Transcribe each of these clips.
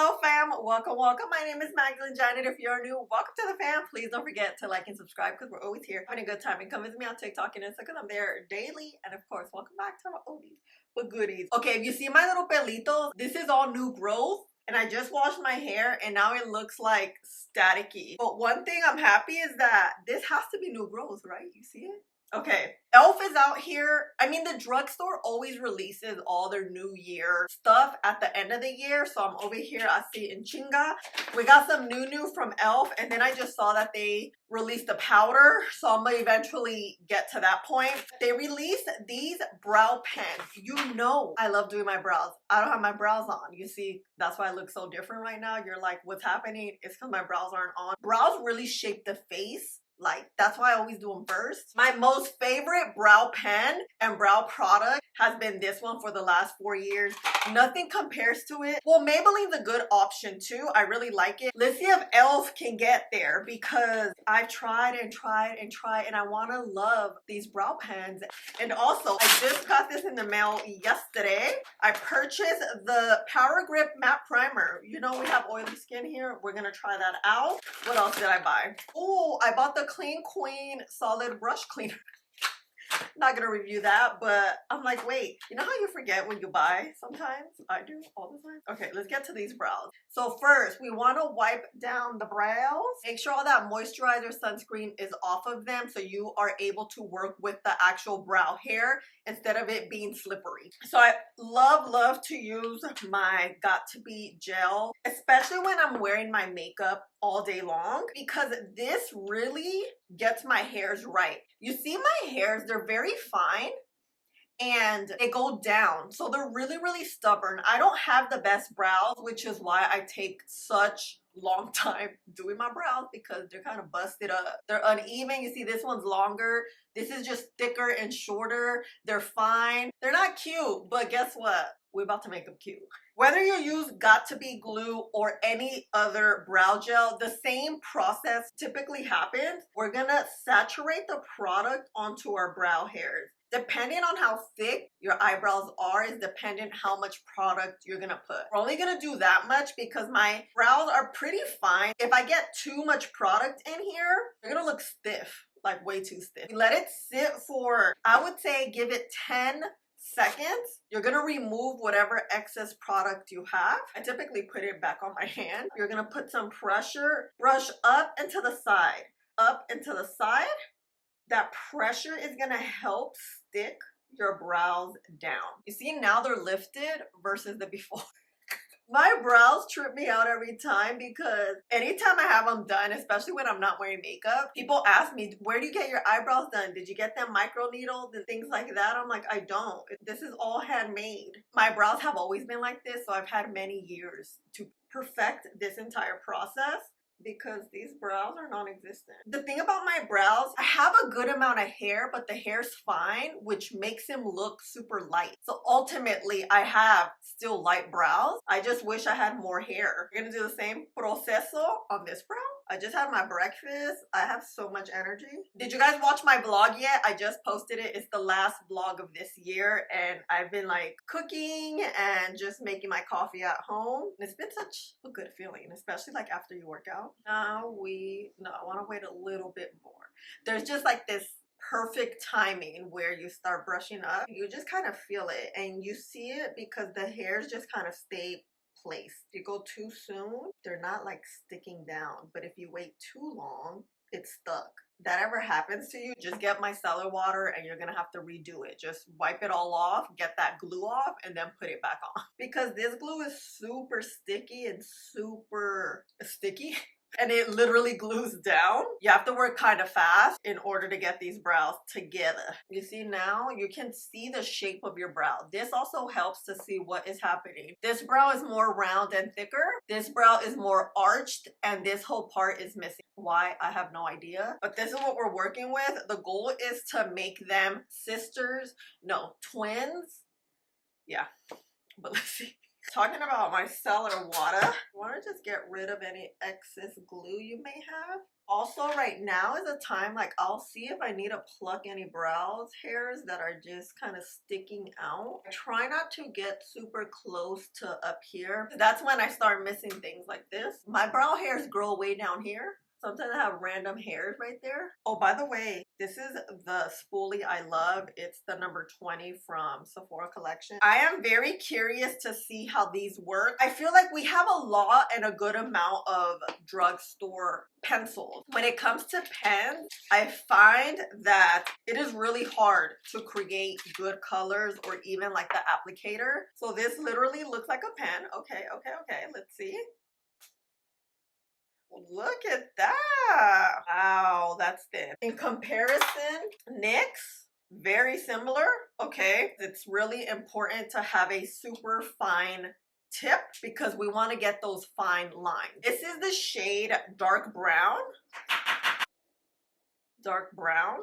Hello fam, welcome. My name is Magdalene Janet. If you're new, welcome to the fam. Please don't forget to like and subscribe because we're always here having a good time. And come visit me on TikTok and Instagram. I'm there daily. And of course, welcome back to my oldies but goodies. Okay, if you see my little pelitos, this is all new growth. And I just washed my hair and now it looks like staticky. But one thing I'm happy is that this has to be new growth, right? You see it? Okay, e.l.f. is out here. I mean, the drugstore always releases all their new year stuff at the end of the year. So I'm over here, I see in Chinga. We got some new from e.l.f. And then I just saw that they released the powder. So I'm gonna eventually get to that point. They released these brow pens. You know I love doing my brows. I don't have my brows on. You see, that's why I look so different right now. You're like, what's happening? It's because my brows aren't on. Brows really shape the face. Like, that's why I always do them first. My most favorite brow pen and brow product has been this one for the last 4 years. Nothing compares to it. Well, Maybelline's a good option too. I really like it. Let's see if e.l.f. can get there because I've tried and I want to love these brow pens. And also, I just got this in the mail yesterday. I purchased the Power Grip Matte Primer. You know we have oily skin here. We're gonna try that out. What else did I buy? Oh, I bought the Clean Queen Solid Brush Cleaner. Not gonna review that, but I'm like, wait, you know how you forget when you buy sometimes? I do all the time. Okay, let's get to these brows. So first, we want to wipe down the brows. Make sure all that moisturizer sunscreen is off of them so you are able to work with the actual brow hair instead of it being slippery. So I love to use my Got To Be gel, especially when I'm wearing my makeup all day long, because this really gets my hairs right. You see my hairs, they're very fine and they go down. So they're really stubborn. I don't have the best brows, which is why I take such long time doing my brows because they're kind of busted up. They're uneven. You see this one's longer. This is just thicker and shorter. They're fine. They're not cute, but guess what? We're about to make them cute. Whether you use Got To Be glue or any other brow gel, the same process typically happens. We're gonna saturate the product onto our brow hairs. Depending on how thick your eyebrows are is dependent how much product you're gonna put. We're only gonna do that much because my brows are pretty fine. If I get too much product in here, they're gonna look stiff, like way too stiff. Let it sit for, I would say, give it 10 seconds. You're gonna remove whatever excess product you have. I typically put it back on my hand. You're gonna put some pressure, brush up and to the side, up and to the side. That pressure is gonna help stick your brows down. You see, now they're lifted versus the before. My brows trip me out every time because anytime I have them done, especially when I'm not wearing makeup, people ask me, where do you get your eyebrows done? Did you get them micro needled and things like that? I'm like, I don't. This is all handmade. My brows have always been like this, so I've had many years to perfect this entire process because these brows are non-existent. The thing about my brows, I have a good amount of hair, but the hair's fine, which makes him look super light. So ultimately, I have still light brows. I just wish I had more hair. We're gonna do the same proceso on this brow. I just had my breakfast. I have so much energy. Did you guys watch my vlog yet? I just posted it. It's the last vlog of this year and I've been like cooking and just making my coffee at home. And it's been such a good feeling, especially like after you work out. I want to wait a little bit more. There's just like this perfect timing where you start brushing up. You just kind of feel it and you see it because the hairs just kind of stay placed. If you go too soon, they're not like sticking down, but if you wait too long, it's stuck. That ever happens to you, just get micellar water and you're gonna have to redo it. Just wipe it all off, get that glue off, and then put it back on. Because this glue is super sticky and super sticky. And it literally glues down. You have to work kind of fast in order to get these brows together. You see now, you can see the shape of your brow. This also helps to see what is happening. This brow is more round and thicker. This brow is more arched and this whole part is missing. Why? I have no idea. But this is what we're working with. The goal is to make them sisters, no, twins. Yeah, but let's see. Talking about micellar water, I want to just get rid of any excess glue you may have. Also, right now is a time like I'll see if I need to pluck any brows hairs that are just kind of sticking out. I try not to get super close to up here. That's when I start missing things like this. My brow hairs grow way down here. Sometimes I have random hairs right there. Oh, by the way, this is the spoolie I love. It's the number 20 from Sephora collection. I am very curious to see how these work. I feel like we have a lot and a good amount of drugstore pencils. When it comes to pens, I find that it is really hard to create good colors or even like the applicator. So this literally looks like a pen. Okay, let's see. Look at that. Wow, that's thin. In comparison, NYX, very similar. Okay, it's really important to have a super fine tip because we want to get those fine lines. This is the shade dark brown. Dark brown.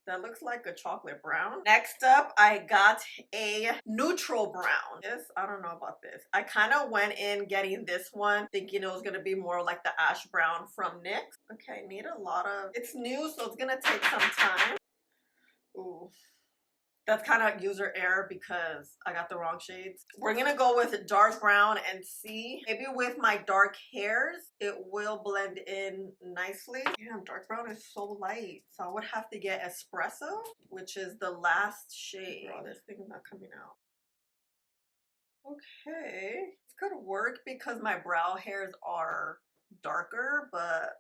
That looks like a chocolate brown. Next up, I got a neutral brown. This, I don't know about this. I kind of went in getting this one thinking it was going to be more like the ash brown from NYX. Okay, need a lot of, it's new, so it's going to take some time. Ooh. That's kind of user error because I got the wrong shades. We're gonna go with dark brown and see. Maybe with my dark hairs, it will blend in nicely. Damn, dark brown is so light. So I would have to get espresso, which is the last shade. Oh, this thing's not coming out. Okay, it's gonna work because my brow hairs are darker, but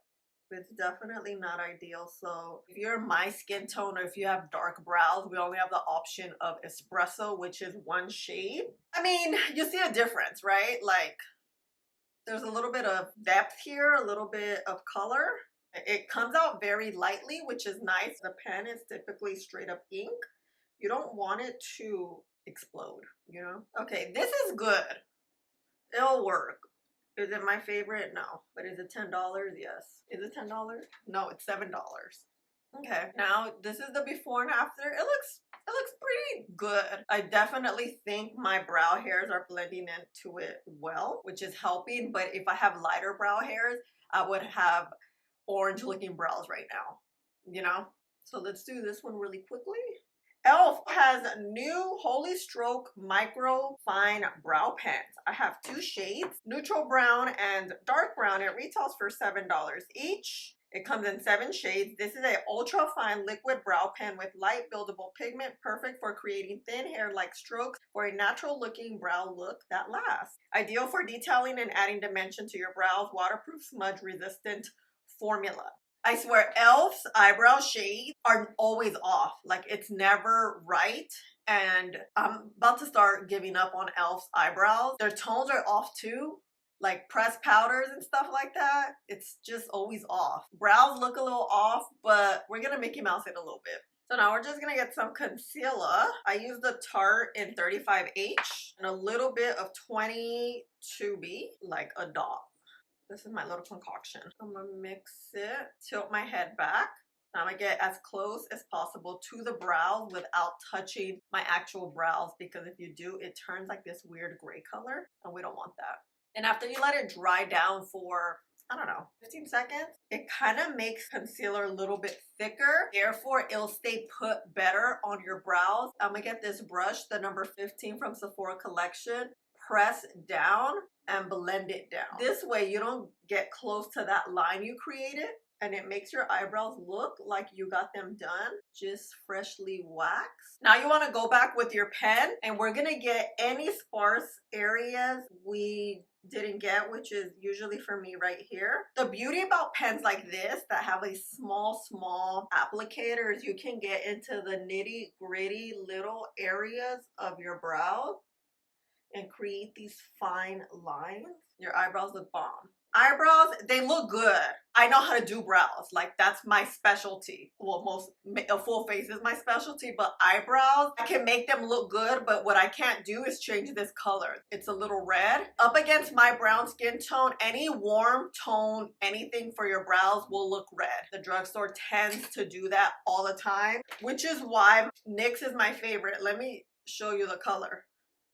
it's definitely not ideal. So if you're my skin tone or if you have dark brows, we only have the option of espresso, which is one shade. I mean, you see a difference, right? Like there's a little bit of depth here, a little bit of color. It comes out very lightly, which is nice. The pen is typically straight up ink. You don't want it to explode, you know? Okay, this is good. It'll work. Is it my favorite? No. But is it $10? Yes. Is it $10? No, it's $7. Okay. Now this is the before and after. It looks pretty good. I definitely think my brow hairs are blending into it well, which is helping. But if I have lighter brow hairs, I would have orange looking brows right now, you know? So let's do this one really quickly. e.l.f. has new Holy Stroke Micro Fine Brow Pens. I have two shades, neutral brown and dark brown. It retails for $7 each. It comes in 7 shades. This is an ultra fine liquid brow pen with light buildable pigment, perfect for creating thin hair-like strokes for a natural looking brow look that lasts. Ideal for detailing and adding dimension to your brows. Waterproof, smudge resistant formula. I swear e.l.f.'s eyebrow shades are always off. Like it's never right. And I'm about to start giving up on e.l.f.'s eyebrows. Their tones are off too. Like pressed powders and stuff like that. It's just always off. Brows look a little off, but we're gonna Mickey Mouse it a little bit. So now we're just gonna get some concealer. I use the Tarte in 35H and a little bit of 22B, like a dot. This is my little concoction. I'm gonna mix it, tilt my head back. Now I'm gonna get as close as possible to the brows without touching my actual brows, because if you do, it turns like this weird gray color and we don't want that. And after you let it dry down for, I don't know, 15 seconds, it kind of makes concealer a little bit thicker. Therefore, it'll stay put better on your brows. I'm gonna get this brush, the number 15 from Sephora collection, press down and blend it down. This way you don't get close to that line you created, and it makes your eyebrows look like you got them done just freshly waxed. Now you want to go back with your pen and we're gonna get any sparse areas we didn't get, which is usually for me right here. The beauty about pens like this that have a small applicator is you can get into the nitty gritty little areas of your brows and create these fine lines. Your eyebrows look bomb. Eyebrows, they look good. I know how to do brows. Like that's my specialty. Well, a full face is my specialty, but eyebrows, I can make them look good, but what I can't do is change this color. It's a little red. Up against my brown skin tone, any warm tone, anything for your brows will look red. The drugstore tends to do that all the time, which is why NYX is my favorite. Let me show you the color.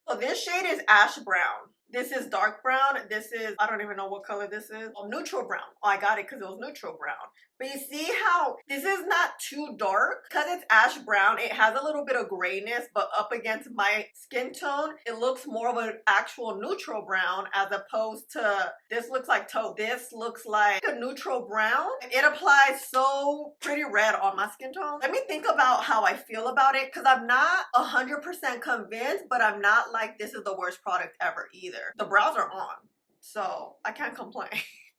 So this shade is ash brown. This is dark brown. This is, I don't even know what color this is. Oh, neutral brown. Oh, I got it because it was neutral brown. But you see how this is not too dark? Because it's ash brown, it has a little bit of grayness, but up against my skin tone, it looks more of an actual neutral brown as opposed to, this looks like taupe. This looks like a neutral brown. It applies so pretty red on my skin tone. Let me think about how I feel about it because I'm not 100% convinced, but I'm not like this is the worst product ever either. The brows are on, so I can't complain.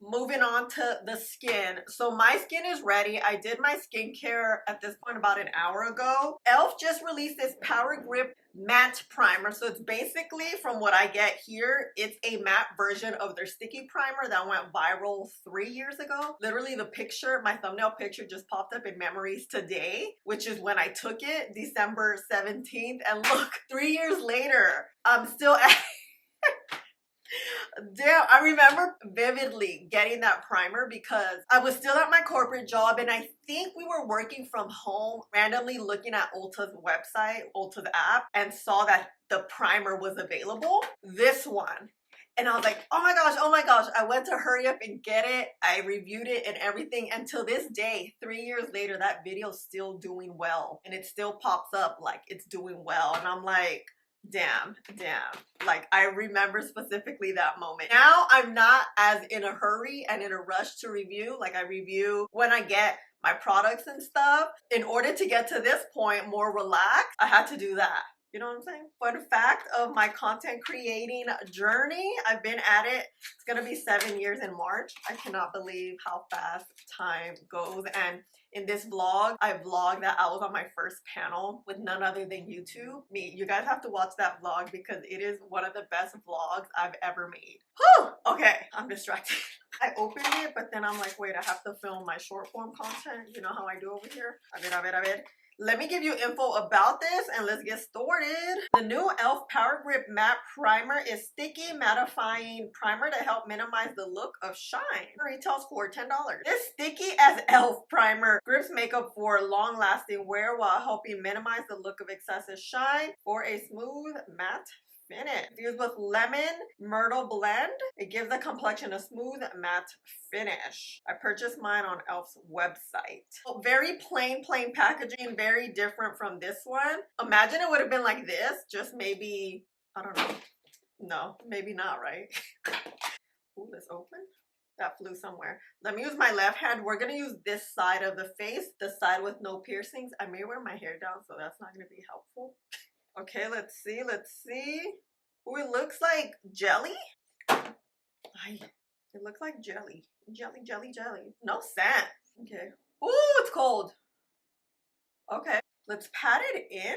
Moving on to the skin. So my skin is ready. I did my skincare at this point about an hour ago. e.l.f. just released this Power Grip matte primer. So it's basically, from what I get here, it's a matte version of their sticky primer that went viral 3 years ago. Literally the picture, my thumbnail picture just popped up in memories today, which is when I took it, December 17th. And look, 3 years later, I'm still at damn, I remember vividly getting that primer because I was still at my corporate job and I think we were working from home, randomly looking at Ulta's website, Ulta's app, and saw that the primer was available. This one. And I was like, oh my gosh, oh my gosh. I went to hurry up and get it. I reviewed it and everything. And to this day, 3 years later, that video's still doing well. And it still pops up like it's doing well. And I'm like, damn, like I remember specifically that moment. Now I'm not as in a hurry and in a rush to review. Like I review when I get my products and stuff. In order to get to this point more relaxed, I had to do that. You know what I'm saying? Fun fact of my content creating journey, I've been at it, it's gonna be 7 years in March. I cannot believe how fast time goes. And in this vlog, I vlogged that I was on my first panel with none other than YouTube. You guys have to watch that vlog because it is one of the best vlogs I've ever made. Whew! Okay, I'm distracted. I opened it, but then I'm like, wait, I have to film my short form content. You know how I do over here? A ver. Let me give you info about this and let's get started. The new e.l.f. Power Grip Matte Primer is sticky mattifying primer to help minimize the look of shine. It retails for $10. This sticky as e.l.f. primer grips makeup for long-lasting wear while helping minimize the look of excessive shine for a smooth matte finish. Fused with lemon myrtle blend, it gives the complexion a smooth matte finish. I purchased mine on e.l.f.'s website. So very plain packaging, very different from this one. Imagine it would have been like this, just maybe, I don't know. No, maybe not, right? Ooh, this open? That flew somewhere. Let me use my left hand. We're gonna use this side of the face, the side with no piercings. I may wear my hair down, so that's not gonna be helpful. Okay, let's see. Ooh, it looks like jelly. It looks like jelly. Jelly. No scent. Okay. Ooh, it's cold. Okay, let's pat it in.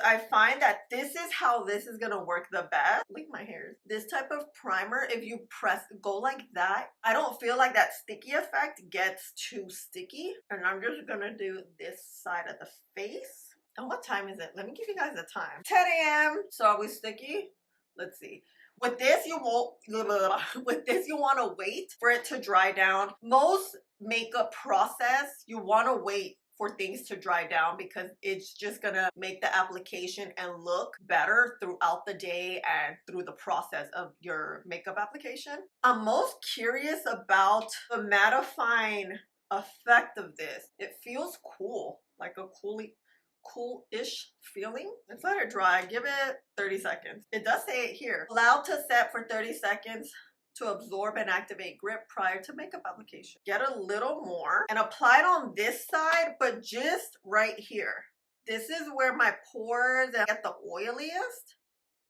I find that this is how this is gonna work the best. Look at my hairs. This type of primer, if you go like that, I don't feel like that sticky effect gets too sticky. And I'm just gonna do this side of the face. And what time is it? Let me give you guys the time. 10 a.m. So are we sticky? Let's see. With this, you won't. With this, you want to wait for it to dry down. Most makeup process, you want to wait for things to dry down because it's just gonna make the application and look better throughout the day and through the process of your makeup application. I'm most curious about the mattifying effect of this. It feels cool, like a cool-ish feeling. Let's let it dry. Give it 30 seconds. It does say it here. Allowed to set for 30 seconds to absorb and activate grip prior to makeup application. Get a little more and apply it on this side, but just right here. This is where my pores get the oiliest.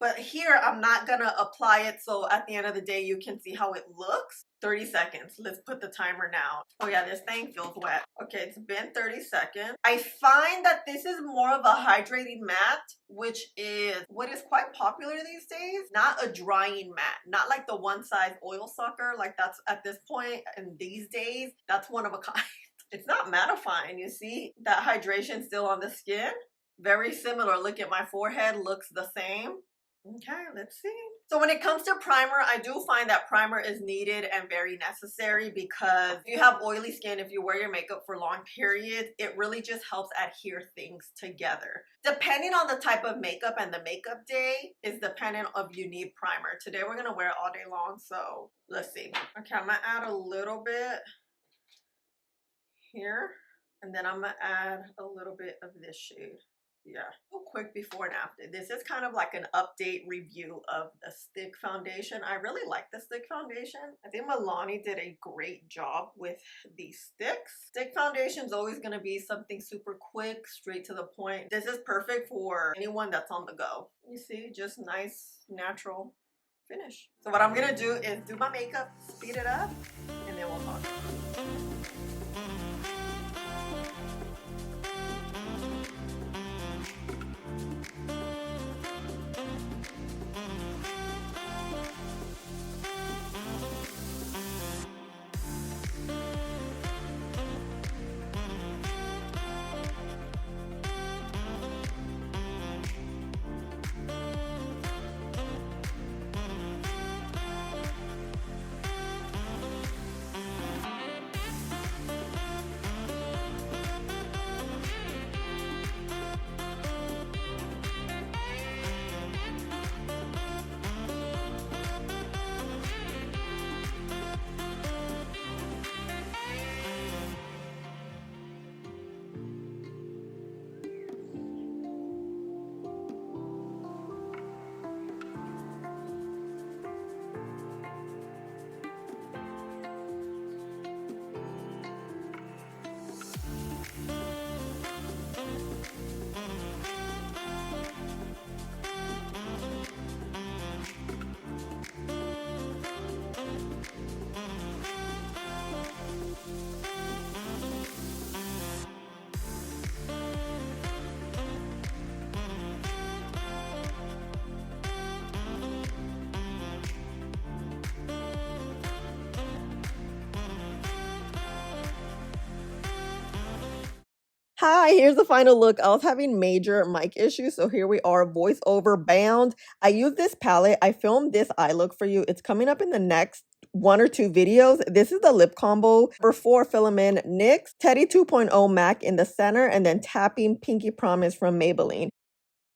But here, I'm not gonna apply it so at the end of the day, you can see how it looks. 30 seconds. Let's put the timer now. Oh yeah, this thing feels wet. Okay, it's been 30 seconds. I find that this is more of a hydrating matte, which is what is quite popular these days. Not a drying matte. Not like the one size oil sucker. Like that's at this point in these days, that's one of a kind. It's not mattifying. You see that hydration still on the skin? Very similar. Look at my forehead, looks the same. Okay, let's see. So when it comes to primer, I do find that primer is needed and very necessary because if you have oily skin, if you wear your makeup for long periods, it really just helps adhere things together. Depending on the type of makeup and the makeup day is dependent of you need primer. Today we're gonna wear it all day long, so let's see. Okay, I'm gonna add a little bit here, and then I'm gonna add a little bit of this shade. Yeah, real quick before and after. This is kind of like an update review of the stick foundation. I really like the stick foundation. I think Milani did a great job with these sticks. Stick foundation is always going to be something super quick, straight to the point. This is perfect for anyone that's on the go. You see, just nice, natural finish. So what I'm going to do is do my makeup, speed it up, and then we'll talk. Hi, here's the final look. I was having major mic issues, so here we are, voiceover bound. I use this palette. I filmed this eye look for you. It's coming up in the next 1 or 2 videos. This is the lip combo. Number 4, Filament NYX, Teddy 2.0 MAC in the center, and then Tapping Pinky Promise from Maybelline.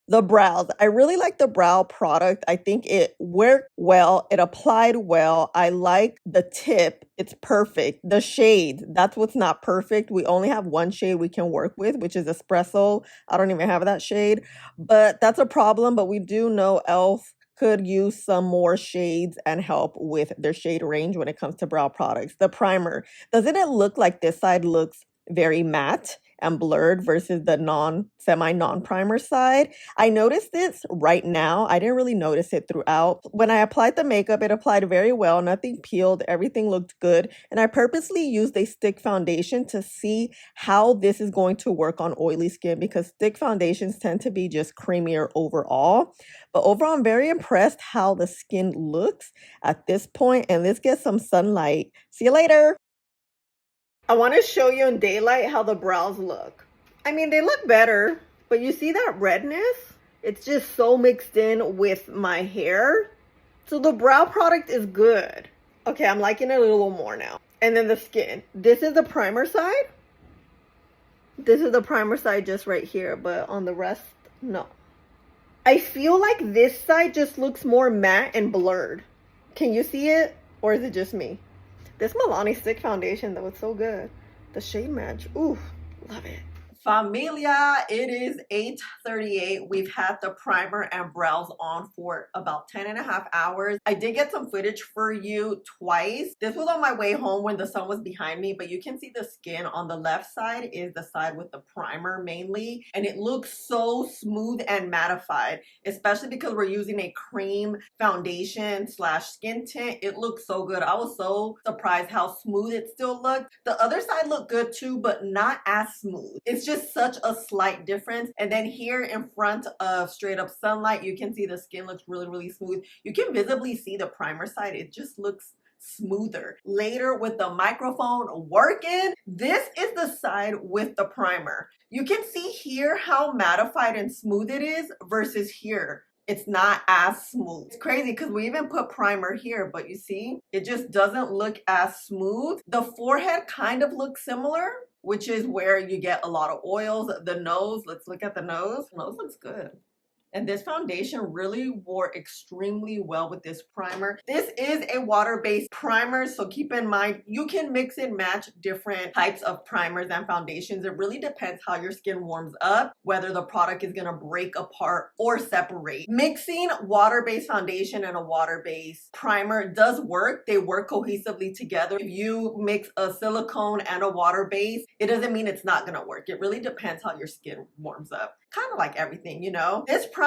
The brows. I really like the brow product. I think it worked well. It applied well. I like the tip. It's perfect. The shade, that's what's not perfect. We only have one shade we can work with, which is espresso. I don't even have that shade, but that's a problem. But we do know e.l.f. could use some more shades and help with their shade range when it comes to brow products. The primer. Doesn't it look like this side looks very matte and blurred versus the semi-non-primer side? I noticed this right now. I didn't really notice it throughout. When I applied the makeup, it applied very well. Nothing peeled. Everything looked good. And I purposely used a stick foundation to see how this is going to work on oily skin because stick foundations tend to be just creamier overall. But overall, I'm very impressed how the skin looks at this point. And let's get some sunlight. See you later. I want to show you in daylight how the brows look. I mean, they look better, but you see that redness? It's just so mixed in with my hair. So the brow product is good. Okay, I'm liking it a little more now. And then the skin. This is the primer side. This is the primer side just right here, but on the rest, no. I feel like this side just looks more matte and blurred. Can you see it? Or is it just me? This Milani stick foundation, though, it's so good. The shade match, ooh, love it. Familia, it is 8:38. We've had the primer and brows on for about 10.5 hours. I did get some footage for you twice. This was on my way home when the sun was behind me, but you can see the skin on the left side is the side with the primer mainly, and it looks so smooth and mattified, especially because we're using a cream foundation slash skin tint. It looks so good. I was so surprised how smooth it still looked. The other side looked good too, but not as smooth. It's just such a slight difference. And then here in front of straight up sunlight, you can see the skin looks really smooth. You can visibly see the primer side. It just looks smoother. Later with the microphone working, this is the side with the primer. You can see here how mattified and smooth it is versus here. it's not as smooth. It's crazy because we even put primer here, but you see, it just doesn't look as smooth. The forehead kind of looks similar, which is where you get a lot of oils. The nose, let's look at the nose. The nose looks good. And this foundation really wore extremely well with this primer. This is a water-based primer, so keep in mind, you can mix and match different types of primers and foundations. It really depends how your skin warms up, whether the product is gonna break apart or separate. Mixing water-based foundation and a water-based primer does work. They work cohesively together. If you mix a silicone and a water base, it doesn't mean it's not gonna work. It really depends how your skin warms up. Kind of like everything, you know? This primer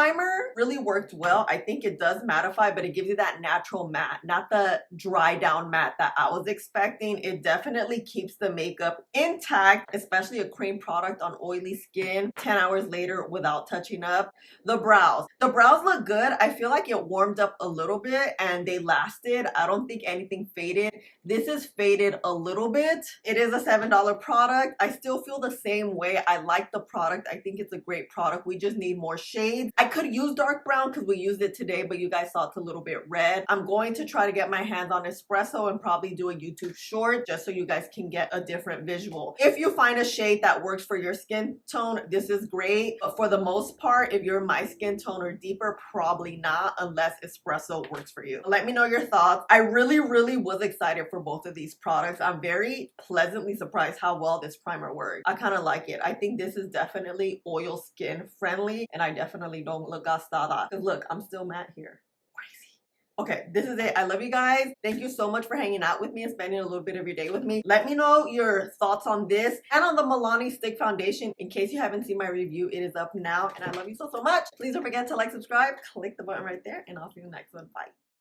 really worked well. I think it does mattify, but it gives you that natural matte, not the dry down matte that I was expecting. It definitely keeps the makeup intact, especially a cream product on oily skin 10 hours later without touching up. The brows look good. I feel like it warmed up a little bit and they lasted. I don't think anything faded. This is faded a little bit. It is a $7 product. I still feel the same way. I like the product. I think it's a great product. We just need more shades. I could use dark brown because we used it today, but you guys saw it's a little bit red. I'm going to try to get my hands on espresso and probably do a YouTube short just so you guys can get a different visual. If you find a shade that works for your skin tone, this is great. But for the most part, if you're my skin tone or deeper, probably not unless espresso works for you. Let me know your thoughts. I really was excited for both of these products. I'm very pleasantly surprised how well this primer works. I kind of like it. I think this is definitely oil skin friendly, and I definitely don't look gastada. Because look, I'm still matte here. Okay, this is it. I love you guys. Thank you so much for hanging out with me and spending a little bit of your day with me. Let me know your thoughts on this and on the Milani Stick Foundation. In case you haven't seen my review, it is up now. And I love you so much. Please don't forget to like, subscribe, click the button right there, and I'll see you in the next one. Bye.